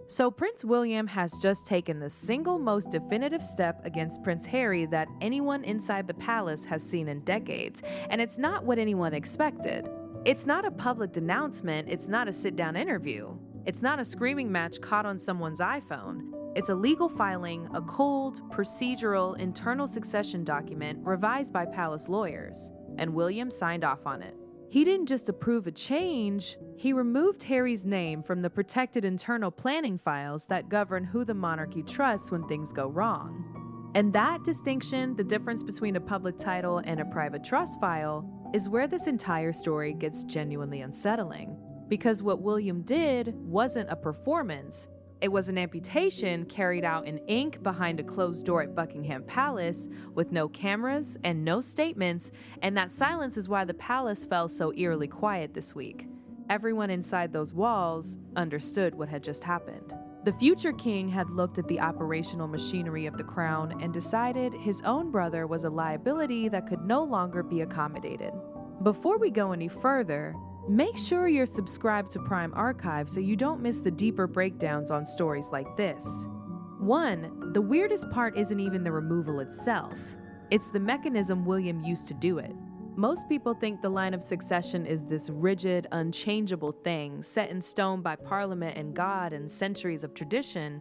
So Prince William has just taken the single most definitive step against Prince Harry that anyone inside the palace has seen in decades, and it's not what anyone expected. It's not a public denouncement, it's not a sit-down interview. It's not a screaming match caught on someone's iPhone. It's a legal filing, a cold, procedural, internal succession document revised by palace lawyers, and William signed off on it. He didn't just approve a change, he removed Harry's name from the protected internal planning files that govern who the monarchy trusts when things go wrong. And that distinction, the difference between a public title and a private trust file, is where this entire story gets genuinely unsettling. Because what William did wasn't a performance. It was an amputation carried out in ink behind a closed door at Buckingham Palace with no cameras and no statements, and that silence is why the palace fell so eerily quiet this week. Everyone inside those walls understood what had just happened. The future king had looked at the operational machinery of the crown and decided his own brother was a liability that could no longer be accommodated. Before we go any further, make sure you're subscribed to Prime Archive so you don't miss the deeper breakdowns on stories like this. 1. The weirdest part isn't even the removal itself. It's the mechanism William used to do it. Most people think the line of succession is this rigid, unchangeable thing set in stone by Parliament and God and centuries of tradition,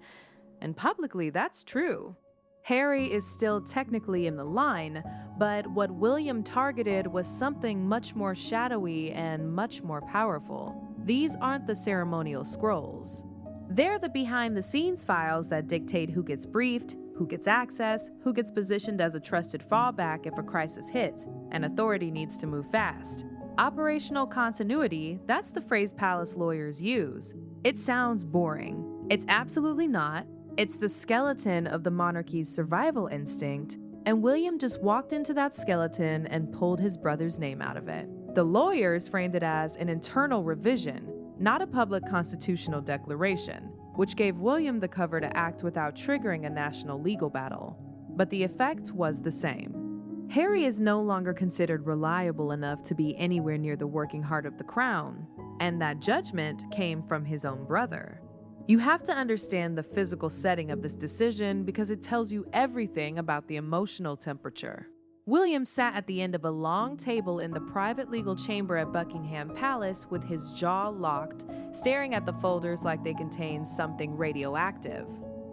and publicly that's true. Harry is still technically in the line, but what William targeted was something much more shadowy and much more powerful. These aren't the ceremonial scrolls. They're the behind-the-scenes files that dictate who gets briefed, who gets access, who gets positioned as a trusted fallback if a crisis hits, and authority needs to move fast. Operational continuity, that's the phrase palace lawyers use. It sounds boring. It's absolutely not. It's the skeleton of the monarchy's survival instinct, and William just walked into that skeleton and pulled his brother's name out of it. The lawyers framed it as an internal revision, not a public constitutional declaration, which gave William the cover to act without triggering a national legal battle. But the effect was the same. Harry is no longer considered reliable enough to be anywhere near the working heart of the crown, and that judgment came from his own brother. You have to understand the physical setting of this decision because it tells you everything about the emotional temperature. William sat at the end of a long table in the private legal chamber at Buckingham Palace with his jaw locked, staring at the folders like they contained something radioactive.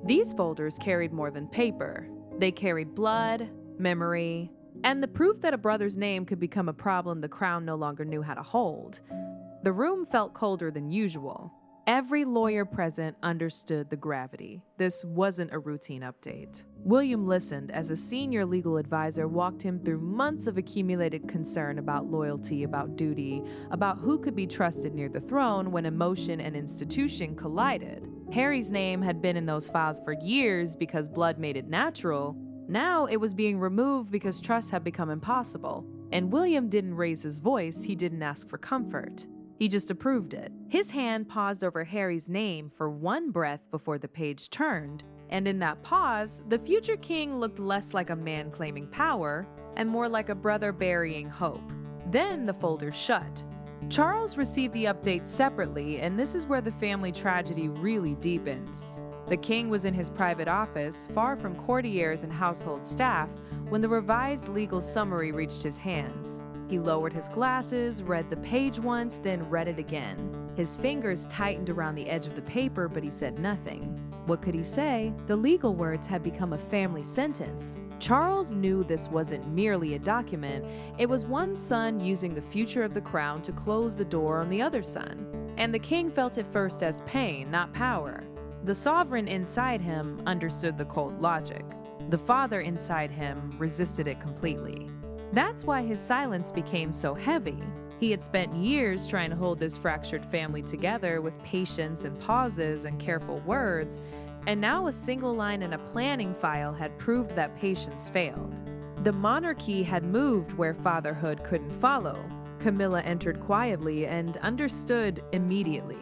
These folders carried more than paper. They carried blood, memory, and the proof that a brother's name could become a problem the crown no longer knew how to hold. The room felt colder than usual. Every lawyer present understood the gravity. This wasn't a routine update. William listened as a senior legal advisor walked him through months of accumulated concern about loyalty, about duty, about who could be trusted near the throne when emotion and institution collided. Harry's name had been in those files for years because blood made it natural. Now it was being removed because trust had become impossible. And William didn't raise his voice, he didn't ask for comfort. He just approved it. His hand paused over Harry's name for one breath before the page turned, and in that pause, the future king looked less like a man claiming power and more like a brother burying hope. Then the folder shut. Charles received the update separately, and this is where the family tragedy really deepens. The king was in his private office, far from courtiers and household staff, when the revised legal summary reached his hands. He lowered his glasses, read the page once, then read it again. His fingers tightened around the edge of the paper, but he said nothing. What could he say? The legal words had become a family sentence. Charles knew this wasn't merely a document. It was one son using the future of the crown to close the door on the other son. And the king felt it first as pain, not power. The sovereign inside him understood the cold logic. The father inside him resisted it completely. That's why his silence became so heavy. He had spent years trying to hold this fractured family together with patience and pauses and careful words, and now a single line in a planning file had proved that patience failed. The monarchy had moved where fatherhood couldn't follow. Camilla entered quietly and understood immediately.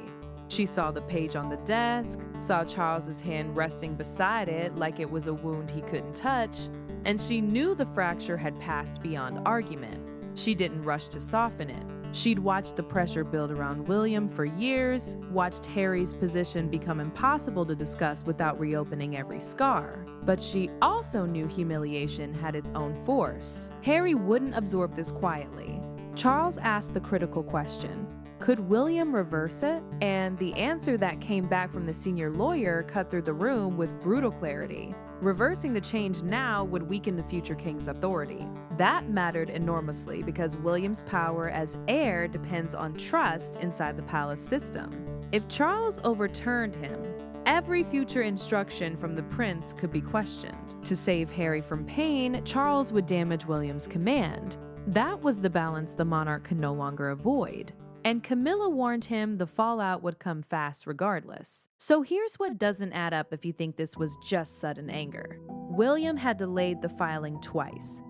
She saw the page on the desk, saw Charles's hand resting beside it like it was a wound he couldn't touch, and she knew the fracture had passed beyond argument. She didn't rush to soften it. She'd watched the pressure build around William for years, watched Harry's position become impossible to discuss without reopening every scar. But she also knew humiliation had its own force. Harry wouldn't absorb this quietly. Charles asked the critical question, could William reverse it? And the answer that came back from the senior lawyer cut through the room with brutal clarity. Reversing the change now would weaken the future king's authority. That mattered enormously because William's power as heir depends on trust inside the palace system. If Charles overturned him, every future instruction from the prince could be questioned. To save Harry from pain, Charles would damage William's command. That was the balance the monarch could no longer avoid. And Camilla warned him the fallout would come fast regardless. So here's what doesn't add up if you think this was just sudden anger. William had delayed the filing twice.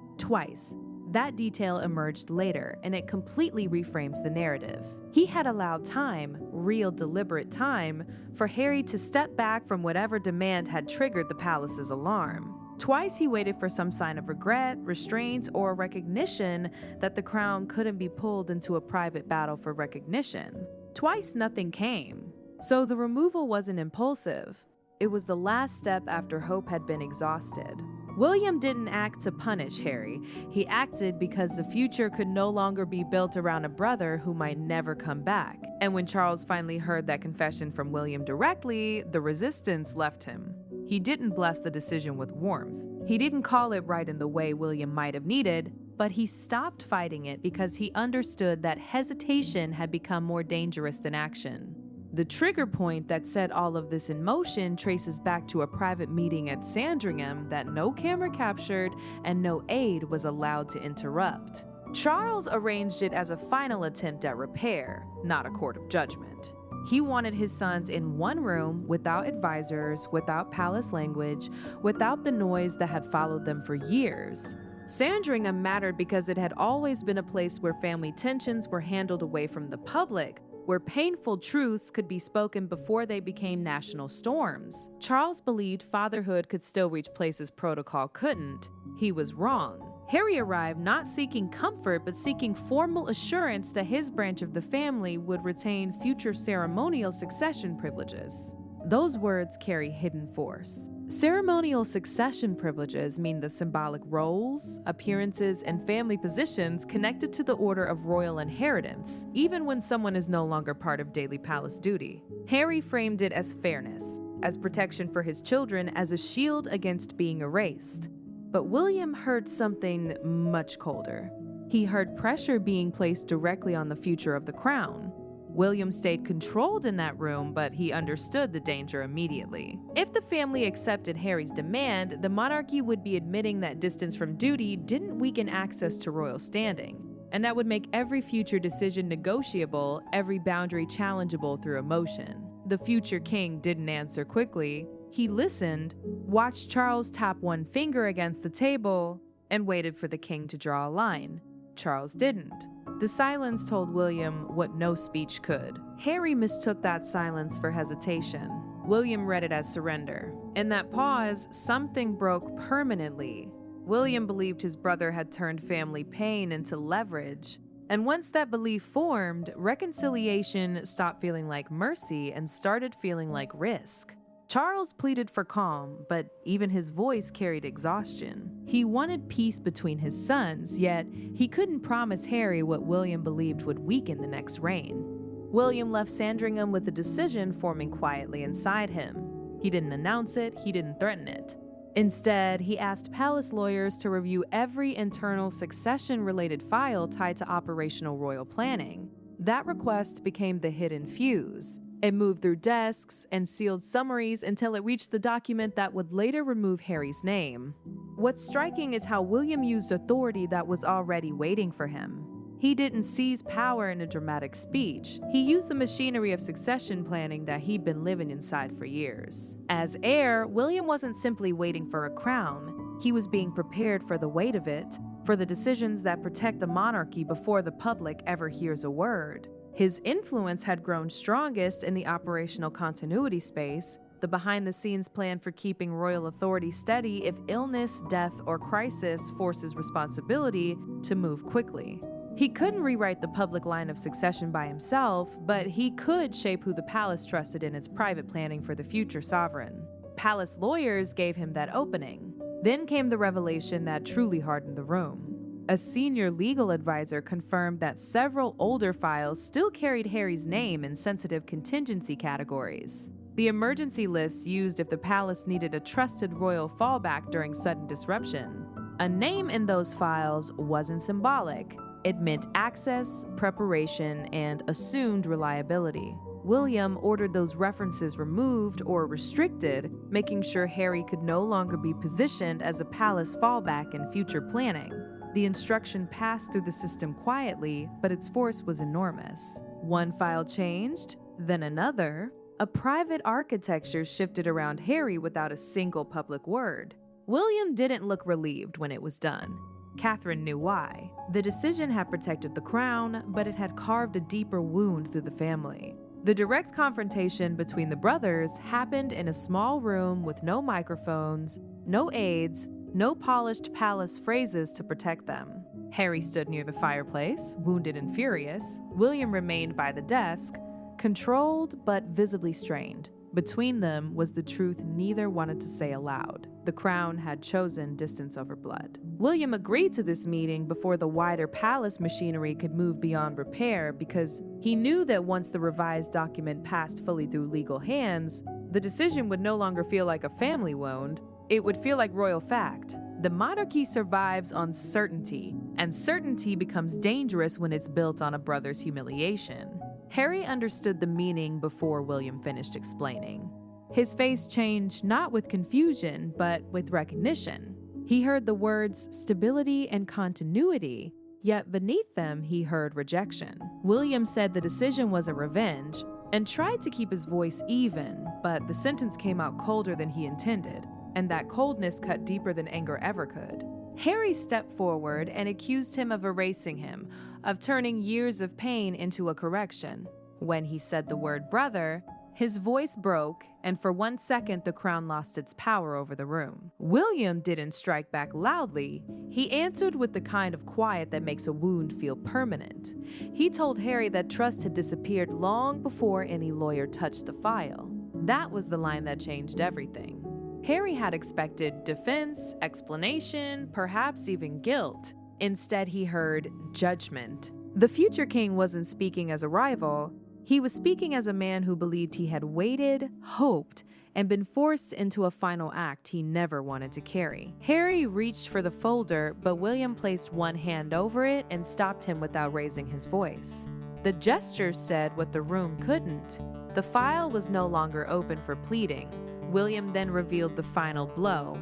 That detail emerged later, and it completely reframes the narrative. He had allowed time, real deliberate time, for Harry to step back from whatever demand had triggered the palace's alarm. Twice he waited for some sign of regret, restraint, or recognition that the crown couldn't be pulled into a private battle for recognition. Twice nothing came. So the removal wasn't impulsive. It was the last step after hope had been exhausted. William didn't act to punish Harry. He acted because the future could no longer be built around a brother who might never come back. And when Charles finally heard that confession from William directly, the resistance left him. He didn't bless the decision with warmth. He didn't call it right in the way William might have needed, but he stopped fighting it because he understood that hesitation had become more dangerous than action. The trigger point that set all of this in motion traces back to a private meeting at Sandringham that no camera captured and no aide was allowed to interrupt. Charles arranged it as a final attempt at repair, not a court of judgment. He wanted his sons in one room, without advisors, without palace language, without the noise that had followed them for years. Sandringham mattered because it had always been a place where family tensions were handled away from the public, where painful truths could be spoken before they became national storms. Charles believed fatherhood could still reach places protocol couldn't. He was wrong. Harry arrived not seeking comfort, but seeking formal assurance that his branch of the family would retain future ceremonial succession privileges. Those words carry hidden force. Ceremonial succession privileges mean the symbolic roles, appearances, and family positions connected to the order of royal inheritance, even when someone is no longer part of daily palace duty. Harry framed it as fairness, as protection for his children, as a shield against being erased. But William heard something much colder. He heard pressure being placed directly on the future of the crown. William stayed controlled in that room, but he understood the danger immediately. If the family accepted Harry's demand, the monarchy would be admitting that distance from duty didn't weaken access to royal standing, and that would make every future decision negotiable, every boundary challengeable through emotion. The future king didn't answer quickly. He listened, watched Charles tap one finger against the table, and waited for the king to draw a line. Charles didn't. The silence told William what no speech could. Harry mistook that silence for hesitation. William read it as surrender. In that pause, something broke permanently. William believed his brother had turned family pain into leverage. And once that belief formed, reconciliation stopped feeling like mercy and started feeling like risk. Charles pleaded for calm, but even his voice carried exhaustion. He wanted peace between his sons, yet he couldn't promise Harry what William believed would weaken the next reign. William left Sandringham with a decision forming quietly inside him. He didn't announce it, he didn't threaten it. Instead, he asked palace lawyers to review every internal succession-related file tied to operational royal planning. That request became the hidden fuse. It moved through desks and sealed summaries until it reached the document that would later remove Harry's name. What's striking is how William used authority that was already waiting for him. He didn't seize power in a dramatic speech. He used the machinery of succession planning that he'd been living inside for years. As heir, William wasn't simply waiting for a crown. He was being prepared for the weight of it, for the decisions that protect the monarchy before the public ever hears a word. His influence had grown strongest in the operational continuity space, the behind-the-scenes plan for keeping royal authority steady if illness, death, or crisis forces responsibility to move quickly. He couldn't rewrite the public line of succession by himself, but he could shape who the palace trusted in its private planning for the future sovereign. Palace lawyers gave him that opening. Then came the revelation that truly hardened the room. A senior legal advisor confirmed that several older files still carried Harry's name in sensitive contingency categories. The emergency lists used if the palace needed a trusted royal fallback during sudden disruption. A name in those files wasn't symbolic. It meant access, preparation, and assumed reliability. William ordered those references removed or restricted, making sure Harry could no longer be positioned as a palace fallback in future planning. The instruction passed through the system quietly, but its force was enormous. One file changed, then another. A private architecture shifted around Harry without a single public word. William didn't look relieved when it was done. Catherine knew why. The decision had protected the crown, but it had carved a deeper wound through the family. The direct confrontation between the brothers happened in a small room with no microphones, no aides, no polished palace phrases to protect them. Harry stood near the fireplace, wounded and furious. William remained by the desk, controlled but visibly strained. Between them was the truth neither wanted to say aloud. The crown had chosen distance over blood. William agreed to this meeting before the wider palace machinery could move beyond repair because he knew that once the revised document passed fully through legal hands, the decision would no longer feel like a family wound. It would feel like royal fact. The monarchy survives on certainty, and certainty becomes dangerous when it's built on a brother's humiliation. Harry understood the meaning before William finished explaining. His face changed not with confusion, but with recognition. He heard the words stability and continuity, yet beneath them he heard rejection. William said the decision was a revenge and tried to keep his voice even, but the sentence came out colder than he intended, and that coldness cut deeper than anger ever could. Harry stepped forward and accused him of erasing him, of turning years of pain into a correction. When he said the word brother, his voice broke, and for 1 second the crown lost its power over the room. William didn't strike back loudly. He answered with the kind of quiet that makes a wound feel permanent. He told Harry that trust had disappeared long before any lawyer touched the file. That was the line that changed everything. Harry had expected defense, explanation, perhaps even guilt. Instead, he heard judgment. The future king wasn't speaking as a rival. He was speaking as a man who believed he had waited, hoped, and been forced into a final act he never wanted to carry. Harry reached for the folder, but William placed one hand over it and stopped him without raising his voice. The gesture said what the room couldn't. The file was no longer open for pleading. William then revealed the final blow.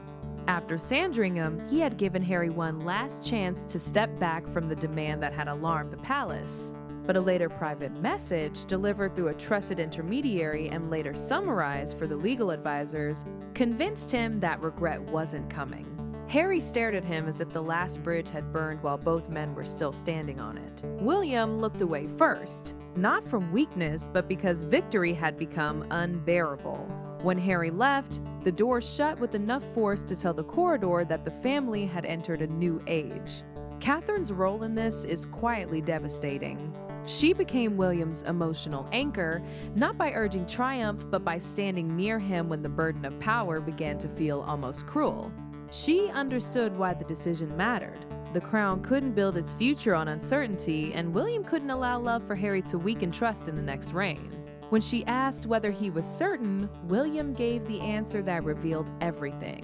After Sandringham, he had given Harry one last chance to step back from the demand that had alarmed the palace. But a later private message, delivered through a trusted intermediary and later summarized for the legal advisors, convinced him that regret wasn't coming. Harry stared at him as if the last bridge had burned while both men were still standing on it. William looked away first, not from weakness, but because victory had become unbearable. When Harry left, the door shut with enough force to tell the corridor that the family had entered a new age. Catherine's role in this is quietly devastating. She became William's emotional anchor, not by urging triumph, but by standing near him when the burden of power began to feel almost cruel. She understood why the decision mattered. The crown couldn't build its future on uncertainty, and William couldn't allow love for Harry to weaken trust in the next reign. When she asked whether he was certain, William gave the answer that revealed everything.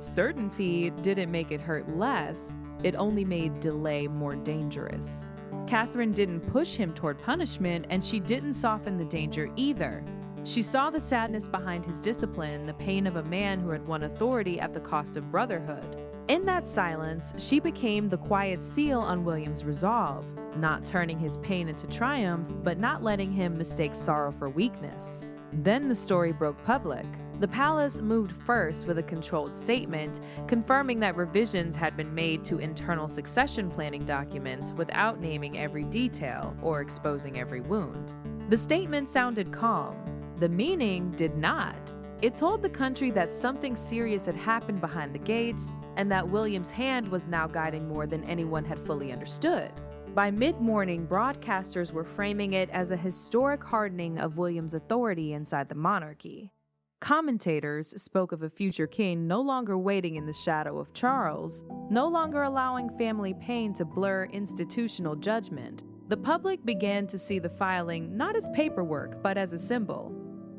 Certainty didn't make it hurt less, it only made delay more dangerous. Catherine didn't push him toward punishment, and she didn't soften the danger either. She saw the sadness behind his discipline, the pain of a man who had won authority at the cost of brotherhood. In that silence, she became the quiet seal on William's resolve, not turning his pain into triumph, but not letting him mistake sorrow for weakness. Then the story broke public. The palace moved first with a controlled statement, confirming that revisions had been made to internal succession planning documents without naming every detail or exposing every wound. The statement sounded calm. The meaning did not. It told the country that something serious had happened behind the gates and that William's hand was now guiding more than anyone had fully understood. By mid-morning, broadcasters were framing it as a historic hardening of William's authority inside the monarchy. Commentators spoke of a future king no longer waiting in the shadow of Charles, no longer allowing family pain to blur institutional judgment. The public began to see the filing not as paperwork, but as a symbol.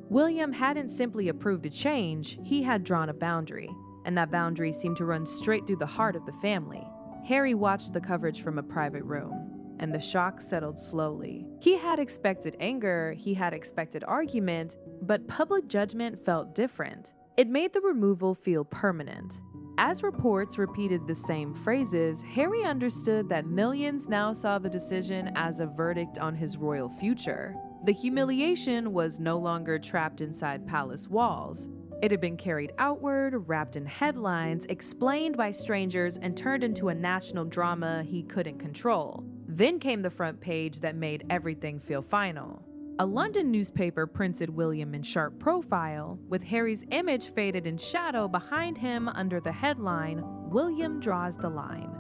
William hadn't simply approved a change, he had drawn a boundary, and that boundary seemed to run straight through the heart of the family. Harry watched the coverage from a private room, and the shock settled slowly. He had expected anger, he had expected argument, but public judgment felt different. It made the removal feel permanent. As reports repeated the same phrases, Harry understood that millions now saw the decision as a verdict on his royal future. The humiliation was no longer trapped inside palace walls. It had been carried outward, wrapped in headlines, explained by strangers, and turned into a national drama he couldn't control. Then came the front page that made everything feel final. A London newspaper printed William in sharp profile, with Harry's image faded in shadow behind him under the headline, "William Draws the Line."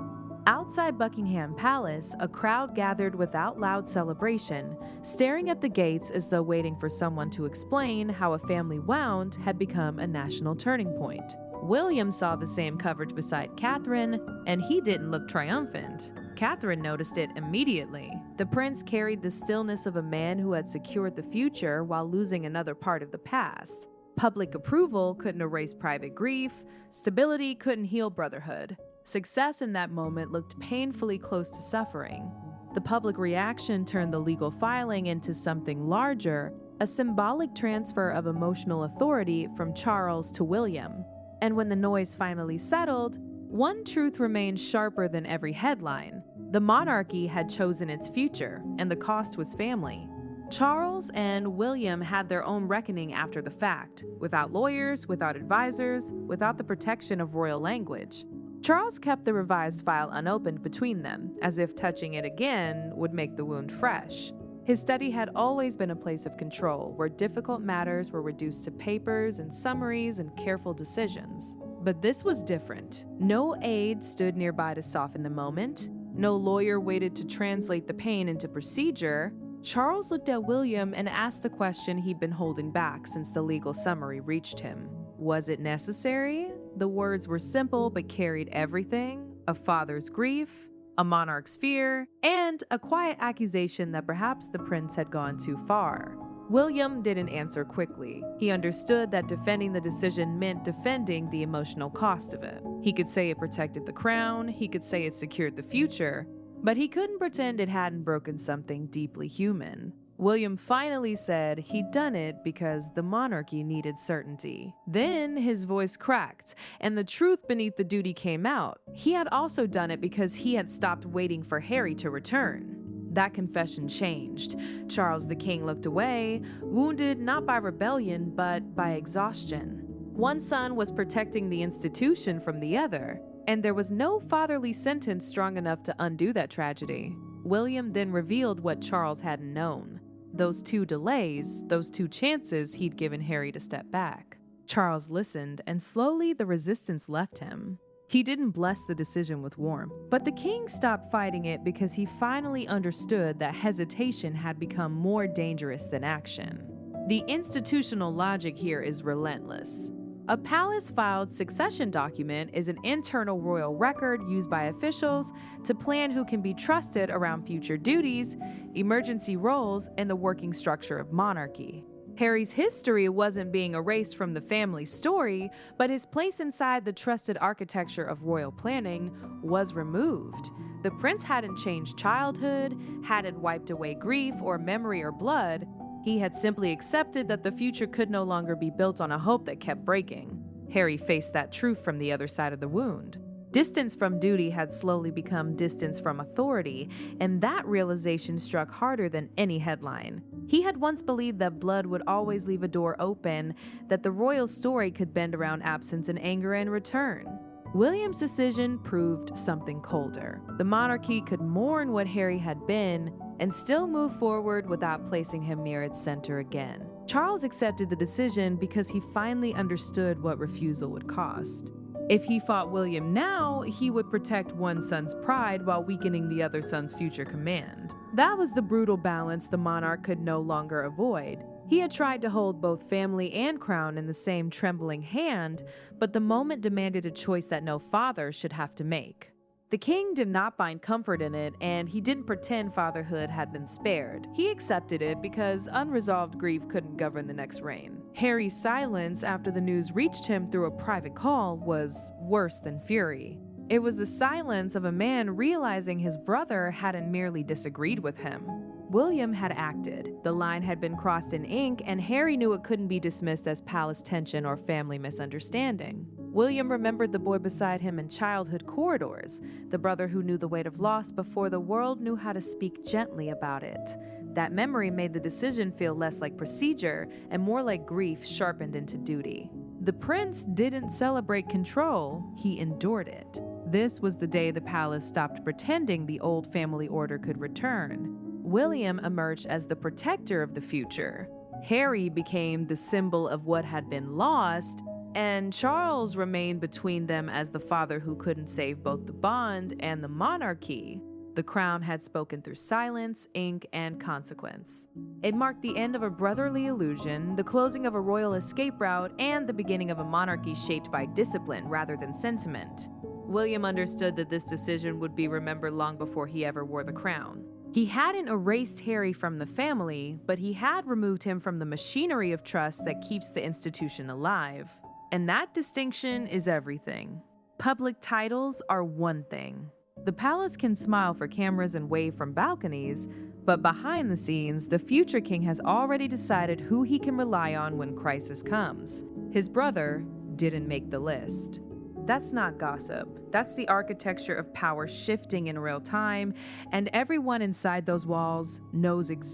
Outside Buckingham Palace, a crowd gathered without loud celebration, staring at the gates as though waiting for someone to explain how a family wound had become a national turning point. William saw the same coverage beside Catherine, and he didn't look triumphant. Catherine noticed it immediately. The prince carried the stillness of a man who had secured the future while losing another part of the past. Public approval couldn't erase private grief, stability couldn't heal brotherhood. Success in that moment looked painfully close to suffering. The public reaction turned the legal filing into something larger, a symbolic transfer of emotional authority from Charles to William. And when the noise finally settled, one truth remained sharper than every headline. The monarchy had chosen its future, and the cost was family. Charles and William had their own reckoning after the fact, without lawyers, without advisors, without the protection of royal language. Charles kept the revised file unopened between them, as if touching it again would make the wound fresh. His study had always been a place of control, where difficult matters were reduced to papers and summaries and careful decisions. But this was different. No aide stood nearby to soften the moment. No lawyer waited to translate the pain into procedure. Charles looked at William and asked the question he'd been holding back since the legal summary reached him. Was it necessary? The words were simple but carried everything: a father's grief, a monarch's fear, and a quiet accusation that perhaps the prince had gone too far. William didn't answer quickly. He understood that defending the decision meant defending the emotional cost of it. He could say it protected the crown, he could say it secured the future, but he couldn't pretend it hadn't broken something deeply human. William finally said he'd done it because the monarchy needed certainty. Then his voice cracked, and the truth beneath the duty came out. He had also done it because he had stopped waiting for Harry to return. That confession changed. Charles the King looked away, wounded not by rebellion, but by exhaustion. One son was protecting the institution from the other, and there was no fatherly sentence strong enough to undo that tragedy. William then revealed what Charles hadn't known. Those 2 delays, those 2 chances he'd given Harry to step back. Charles listened, and slowly the resistance left him. He didn't bless the decision with warmth, but the king stopped fighting it because he finally understood that hesitation had become more dangerous than action. The institutional logic here is relentless. A palace-filed succession document is an internal royal record used by officials to plan who can be trusted around future duties, emergency roles, and the working structure of monarchy. Harry's history wasn't being erased from the family story, but his place inside the trusted architecture of royal planning was removed. The prince hadn't changed childhood, hadn't wiped away grief or memory or blood. He had simply accepted that the future could no longer be built on a hope that kept breaking. Harry faced that truth from the other side of the wound. Distance from duty had slowly become distance from authority, and that realization struck harder than any headline. He had once believed that blood would always leave a door open, that the royal story could bend around absence and anger and return. William's decision proved something colder. The monarchy could mourn what Harry had been and still move forward without placing him near its center again. Charles accepted the decision because he finally understood what refusal would cost. If he fought William now, he would protect one son's pride while weakening the other son's future command. That was the brutal balance the monarch could no longer avoid. He had tried to hold both family and crown in the same trembling hand, but the moment demanded a choice that no father should have to make. The king did not find comfort in it, and he didn't pretend fatherhood had been spared. He accepted it because unresolved grief couldn't govern the next reign. Harry's silence after the news reached him through a private call was worse than fury. It was the silence of a man realizing his brother hadn't merely disagreed with him. William had acted. The line had been crossed in ink, and Harry knew it couldn't be dismissed as palace tension or family misunderstanding. William remembered the boy beside him in childhood corridors, the brother who knew the weight of loss before the world knew how to speak gently about it. That memory made the decision feel less like procedure and more like grief sharpened into duty. The prince didn't celebrate control, he endured it. This was the day the palace stopped pretending the old family order could return. William emerged as the protector of the future. Harry became the symbol of what had been lost, and Charles remained between them as the father who couldn't save both the bond and the monarchy. The crown had spoken through silence, ink, and consequence. It marked the end of a brotherly illusion, the closing of a royal escape route, and the beginning of a monarchy shaped by discipline rather than sentiment. William understood that this decision would be remembered long before he ever wore the crown. He hadn't erased Harry from the family, but he had removed him from the machinery of trust that keeps the institution alive. And that distinction is everything. Public titles are one thing. The palace can smile for cameras and wave from balconies, but behind the scenes, the future king has already decided who he can rely on when crisis comes. His brother didn't make the list. That's not gossip. That's the architecture of power shifting in real time, and everyone inside those walls knows exactly